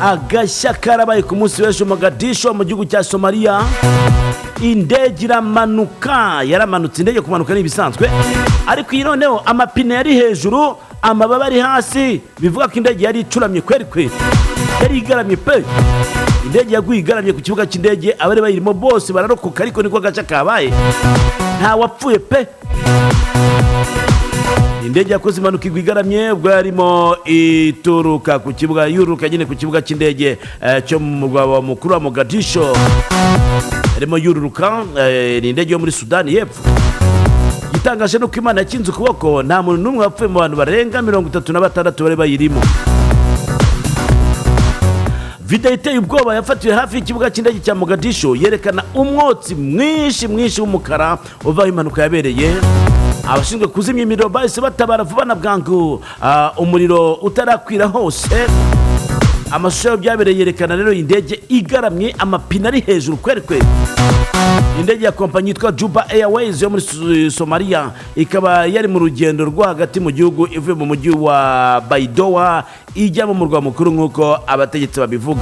Agashya karabaye ku munsi w'ejo Mogadisho mu gihugu cya Somalia. Indege iramanuka, yaramanutse. Indege kumanuka ni ibisanzwe, ariko iyi noneho amapine yari hejuru, amababa ari hasi, bivuga ko indege yari icuramye kweri, yari igaramye pe. Indege yaguye igaramye ku kibuga cy'indege, abari bayirimo bose bararokoka, ariko niko gace kabaye, nta wapfuye pe. Indege yakoze impanuka igaramye ubwo yarimo ituruka ku kibuga, yururuka nyine ku kibuga cy'indege cyo mu murwa mukuru wa Mogadisho. Yarimo yururuka, ni indege yo muri Sudani y'Epfo. Gitangaje nuko Imana yakinze ukuboko, nta muntu n'umwe wapfuye mu bantu barenga 36 bari bayirimo. Video iteye ubwoba yafatiwe hafi y'ikibuga cy'indege cya Mogadisho yerekana umwotsi mwinshi w'umukara uva impanuka yabereye. Abashinzwe kuzimya imiriro bahise batabara vuba na bwangu umuriro utarakwira hose. Amashusho byabereye yerekana rero indege igaramye, amapine ari hejuru kweri. Indege ya kompanyi yitwa Juba Airways yo muri Somalia ikaba yari mu rugendo rwo hagati mu gihugu ivuye mu mujyi wa Baidoa ijya mu murwa mukuru nk'uko abategetsi babivuga.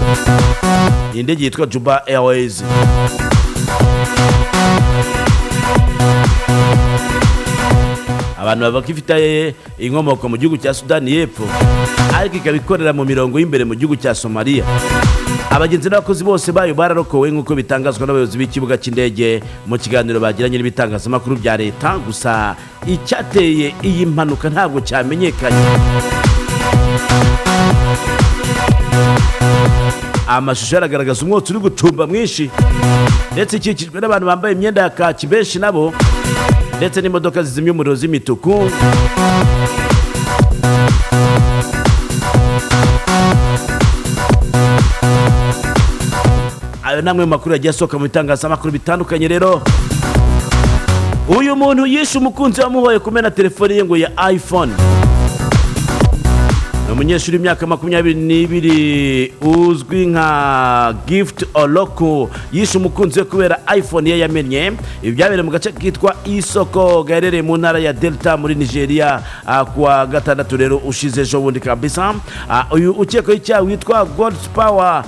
Indege yitwa Juba Airways. Abantu babakifite inkomoko mu gihugu cya Sudani y'Epfo, ariko ikabikorera mu mirongo y'imbere mu gihugu cya Somalia. Abagenzi n'abakozi bose bayo bararokowe nk'uko bitangazwa n'abayobozi b'ikibuga cy'indege mu kiganiro bagiranye n'ibitangazamakuru bya leta. Gusa icyateye iyi mpanuka ntabwo cyamenyekanye. Amashusho aragaragaza umwotsi uri gucumba mwinshi, ndetse ikikijwe n'abantu bambaye imyenda ya kaki benshi nabo, ndetse n'imodoka zizimya umuriro z'imituku. Ayo namwe makuru yagiye asohoka mu bitangazamakuru bitandukanye. Rero uyu muntu yishe umukunzi wamuhoye kumena telefone ye ngo ya iPhone. Umunyeshuri w'imyaka 22 uzwi nka Gift Oloko yishe umukunzi we kubera iPhone ye yamenye. Ibi byabereye mu gace kitwa Isoko gaherereye mu ntara ya Delta muri Nigeria kuwa gatandatu rero ushize ejo bundi kabisa. Uyu ukekwaho icyaha witwa God's Power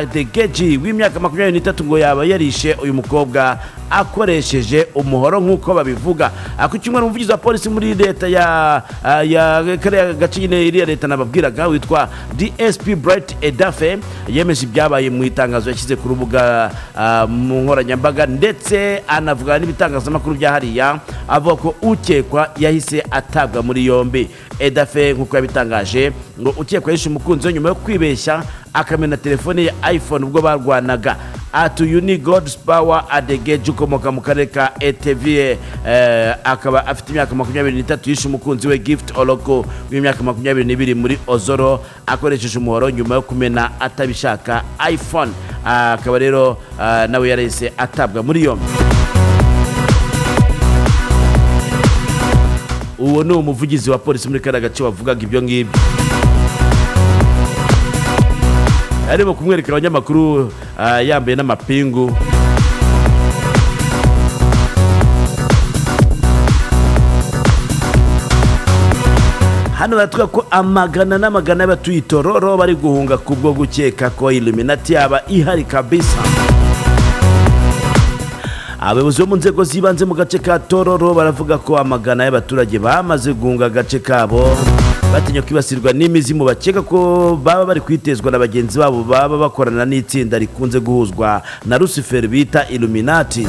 Indege w'imyaka 23 ngo yaba yarishe uyu mukobwa akoresheje umuhoro nk'uko babivuga. Ku cyumweru umuvugizi wa polisi muri leta ya gace nyine iriya leta nababwiraga witwa DSP Bright Edafe yemeje ibyabaye mu itangazo yashyize ku rubuga mu nkoranyambaga, ndetse anavuga n'ibitangazamakuru bya hariya, avuga ko ukekwa yahise atabwa muri yombi. Edafe nk'uko yabitangaje ngo ukekwa yishe umukunzi we nyuma yo kwibeshya akamena telefone ya iPhone ubwo barwanaga. Uyu ni God's Power Indege ukomoka mu karere ka ETV, akaba afite imyaka 23 yishe umukunzi we Gift Oloko w'imyaka 22 muri Ozoro akoresheje umuhoro nyuma yo kumena atabishaka iPhone. Akaba rero nawe yarese atabwa muri yombi. Uwo ni umuvugizi wa polisi muri kara gace wavugaga ibyo ngibyo. Arimo kumwereka abanyamakuru yambaye n'amapingu. Hano batwa ko amagana n'amagana y'abatuye Tororo bari guhunga kubwo gukeka ko Illuminati yaba ihari kabisa. Abayobozi bo mu nzego zibanze mu gace ka Tororo baravuga ko amagana y'abaturage bamaze guhunga agace kabo batinya kwibasirwa n'imizimu bakeka ko baba bari kwitezwa na bagenzi babo baba bakorana n'itsinda rikunze guhuzwa na Lucifer bita Illuminati.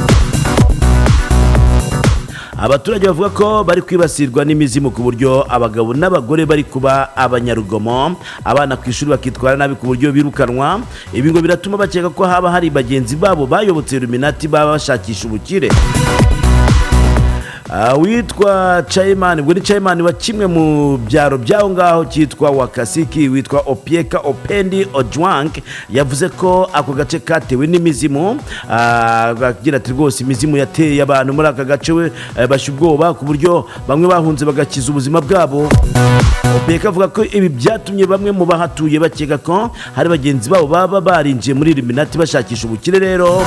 Abaturage bavuga ko bari kwibasirwa n'imizimu ku buryo abagabo n'abagore bari kuba abanyarugomo, abana ku ishuri bakitwara nabi ku buryo birukanwa. Ibi ngo biratuma bakeka ko haba hari bagenzi babo bayobotse Illuminati baba bashakisha ubukire. Witwa Chairman, ubwo ni Chairman wa kimwe mu byaro byaho ngaho cyitwa Wakasiki witwa Opieka Opendi Ojwang yavuze ko ako gace katewe n'imizimu. Agira ati rwose imizimu yateye abantu muri aka gace we bashubwoba ku buryo bamwe bahunze bagakiza ubuzima bwabo. Opieka avuga ko ibi byatumye bamwe mu bahatuye bakeka ko hari bagenzi babo baba barinjiye muri Illuminati bashakisha ubukire. Rero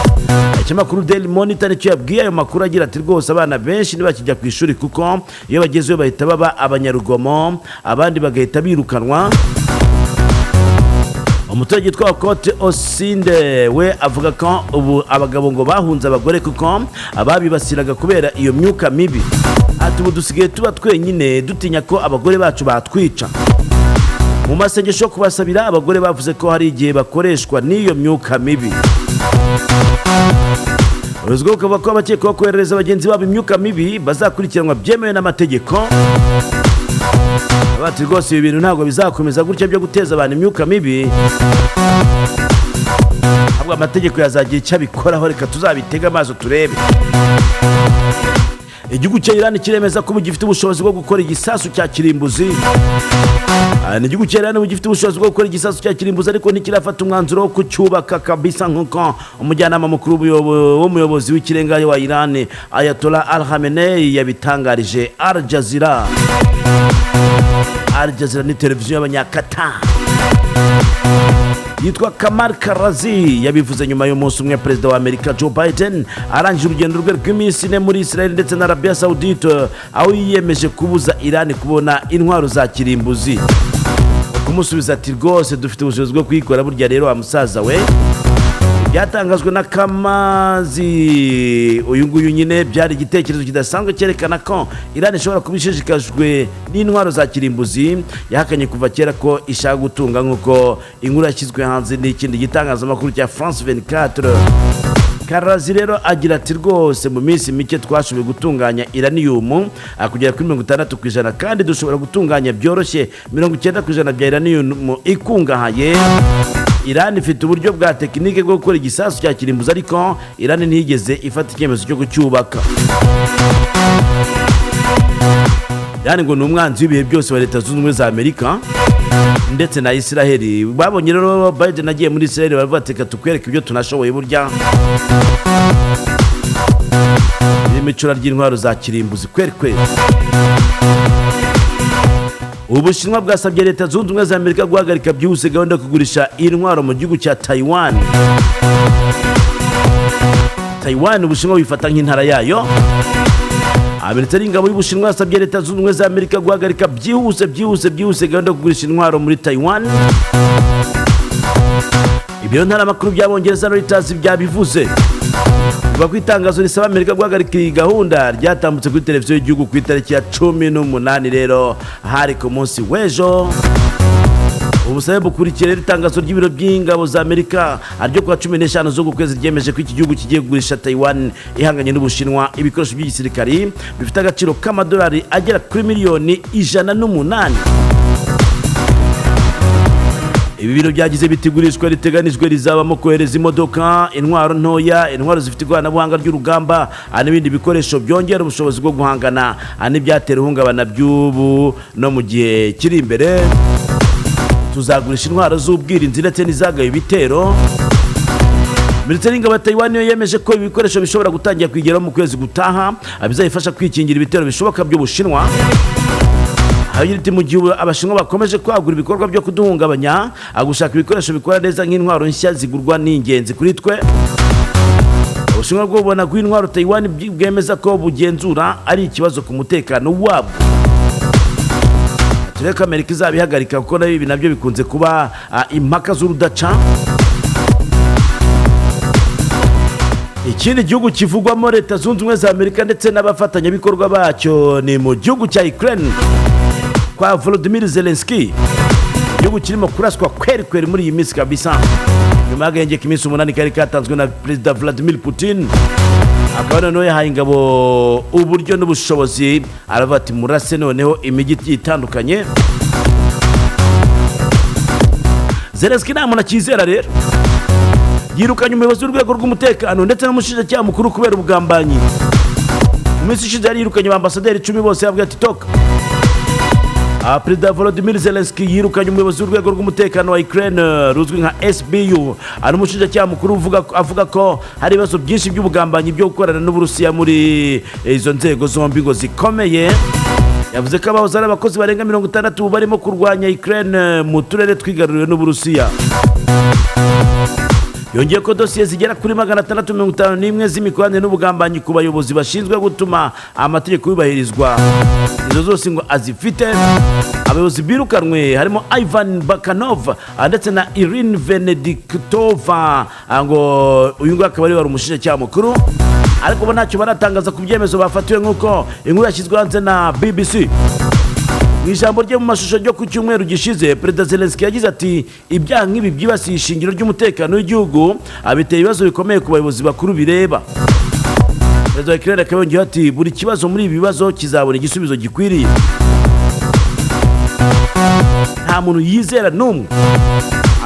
ikinyamakuru Daily Monitor nicyo yabwiye ayo makuru agira ati rwose abana benshi bakijya ku ishuri kuko iyo bagezeyo bahita baba abanyarugomo, abandi bagahita birukanwa. umuturage witwa Kote Osinde we avuga ko ubu abagabo ngo bahunze abagore kuko ababibasiraga kubera iyo myuka mibi. Ati ubu dusigaye tuba twenyine dutinya ko abagore bacu batwica. Mu masengesho kubasabira abagore bavuze ko hari igihe bakoreshwa n'iyo myuka mibi. Uruzgo kuvuga ko abakekwaho koherereza abagenzi babo imyuka mibi bazakurikiranwa byemewe n'amategeko. Bati rwose ibi bintu ntabwo bizakomeza gutya byo guteza abantu imyuka mibi, ahubwo amategeko yazagira icyo abikoraho. Reka tuzabitega amaso turebe. Igihugu cya Iran kiremeza ko gifite ubushobozi bwo gukora igisasu cya kirimbuzi. Igihugu cya Iran gifite ubushobozi bwo gukora igisasu cya kirimbuzi ariko ntikirafata umwanzuro wo kucyubaka kabisa, nk'uko umujyanama mukuru w'umuyobozi w'ikirenga wa Iran Ayatollah Al-Khamenei yabitangarije Al Jazeera. Al Jazeera ni televiziyo y'abanyakata yitwa Kamal Karazi yabivuze nyuma y'umunsi umwe perezida wa Amerika Joe Biden arangije urugendo rwe rw'iminsi ine muri Israel ndetse na Arabia Saudite, aho yiyemeje kubuza Iran kubona intwaro za kirimbuzi. Kumusubiza ati rwose dufite ubushobozi bwo kwikora. Burya rero wa musaza we, byatangajwe na Kamazi uyu nguyu nyine byari igitekerezo kidasanzwe cyerekana ko Iran ishobora kuba ishishikajwe n'intwaro za kirimbuzi. Yahakanye kuva kera ko ishaka gutunga, nk'uko inkuru yashyizwe hanze n'ikindi gitangazamakuru cya France 24. Karazi rero agira ati rwose mu minsi mike twashoboye gutunganya uranium kugera kuri 60%, kandi dushobora gutunganya byoroshye 90% bya uranium ikungahaye. Iran ifite uburyo bwa tekinike bwo gukora igisasu cya kirimbuzi, ariko Iran ntiyigeze ifata icyemezo cyo kucyubaka. Yani ngo ni umwanzi w'ibihe byose wa Leta Zunze Ubumwe za Amerika ndetse na Israel. Babonye rero Biden agiye muri Israel baravuga ati tukwereka ibyo tunashoboye. Burya imicura ry'intwaro za kirimbuzi kweri. Ubushinwa bwasabye Leta Zunze Ubumwe za Amerika guhagarika byihuse gahunda yo kugurisha intwaro mu gihugu cya Taiwan. Taiwan Ubushinwa bifata nk'intara yayo. Minisitiri w'ingabo y'Ubushinwa yasabye Leta Zunze Ubumwe za Amerika guhagarika byihuse gahunda yo kugurisha intwaro muri Taiwan. Ibyo ntaramakuru by'Abongereza Reuters byabivuze. Kuva ku itangazo risaba Amerika guhagarika iyi gahunda ryatambutse kuri televiziyo y'igihugu ku itariki ya 18 rero hari ku munsi w'ejo. Ubusabe bukurikira itangazo ry'ibiro by'ingabo za Amerika aryo kwa 15 zo kwezi ryemeje ko iki gihugu kigiye kugurisha Taiwan ihanganye n'Ubushinwa ibikoresho by'igisirikari bifite agaciro k'amadolari agera kuri miliyoni 108. Ibi biro byagize bitigurishwa riteganijwe rizabamo kohereza imodoka, intwaro ntoya, intwaro zifite ikoranabuhanga ry'urugamba n'ibindi bikoresho byongera ubushobozi bwo guhangana n'ibyatera ihungabana by'ubu no mu gihe kiri imbere. Tuzagurisha intwaro z'ubwirinzi ndetse n'izagaye ibitero. Minisitiri w'ingabo ya Taiwan yemeje ko ibi bikoresho bishobora gutangira kwigeraho mu kwezi gutaha, bizayifasha kwikingira ibitero bishoboka by'Ubushinwa. Ati mu gihe Abashinwa bakomeje kwagura ibikorwa byo kuduhungabanya, gushaka ibikoresho bikora neza nk'intwaro nshya zigurwa n'ingenzi kuri twe. Ubushinwa bwo bubona ko intwaro Taiwan bwemeza ko bugenzura ari ikibazo ku mutekano wabwo. Tureka Amerika izabihagarika kuko nabi nabyo bikunze kuba impaka z'urudaca. Ikindi gihugu kivugwamo Leta Zunze Ubumwe za Amerika ndetse n'abafatanyabikorwa bacyo ni mu gihugu cya Ukraine kwa Volodymyr Zelensky. Igihugu kirimo kuraswa kweri muri iyi minsi kabisa, nyuma y'agahenge k'iminsi 8 kari katanzwe na Perezida Vladimir Putin. Akaba noneho yahaye ingabo uburyo n'ubushobozi, aravuga ati murase noneho imijyi itandukanye. Zelensky nta muntu akizera rero, yirukanye umuyobozi w'urwego rw'umutekano ndetse n'umushinjacyaha mukuru kubera ubugambanyi. Mu minsi ishize yari yirukanye abambasaderi 10 bose, yavuga ati toka. Perezida Volodymyr Zelensky yirukanye umuyobozi w'urwego rw'umutekano wa Ukraine ruzwi nka SBU, ari umushinjacyaha mukuru avuga ko hari ibibazo byinshi by'ubugambanyi byo gukorana n'Uburusiya muri izo nzego zombi ngo zikomeye. Yavuze ko abahoze ari abakozi barenga 60 barimo kurwanya Ukraine mu turere twigaruriwe n'Uburusiya. Yongeye ko dosiye zigera kuri 651 z'imikoranire n'ubugambanyi ku bayobozi bashinzwe gutuma amategeko yubahirizwa. Izo zose ngo azifite, abayobozi birukanwe harimo Ivan Bakanov ndetse na Irine Venediktova ngo uyu nguyu akaba ari wari umushinjacyaha mukuru, ariko bo ntacyo baratangaza ku byemezo bafatiwe nk'uko inkuru yashyizwe hanze na BBC. Mu ijambo rye mu mashusho ryo ku cyumweru gishize, Perezida Zelensky yagize ati ibyaha nk'ibi byibasiye ishingiro ry'umutekano w'igihugu biteye ibibazo bikomeye ku bayobozi bakuru bireba. Perezida wa Ukraine akaba yongeyeho ati buri kibazo muri ibi bibazo kizabona igisubizo gikwiriye. Nta muntu yizera n'umwe,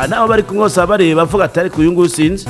n'abo bari kumwe bose bareba bavuga ati ariko uyu nguyu sinzi.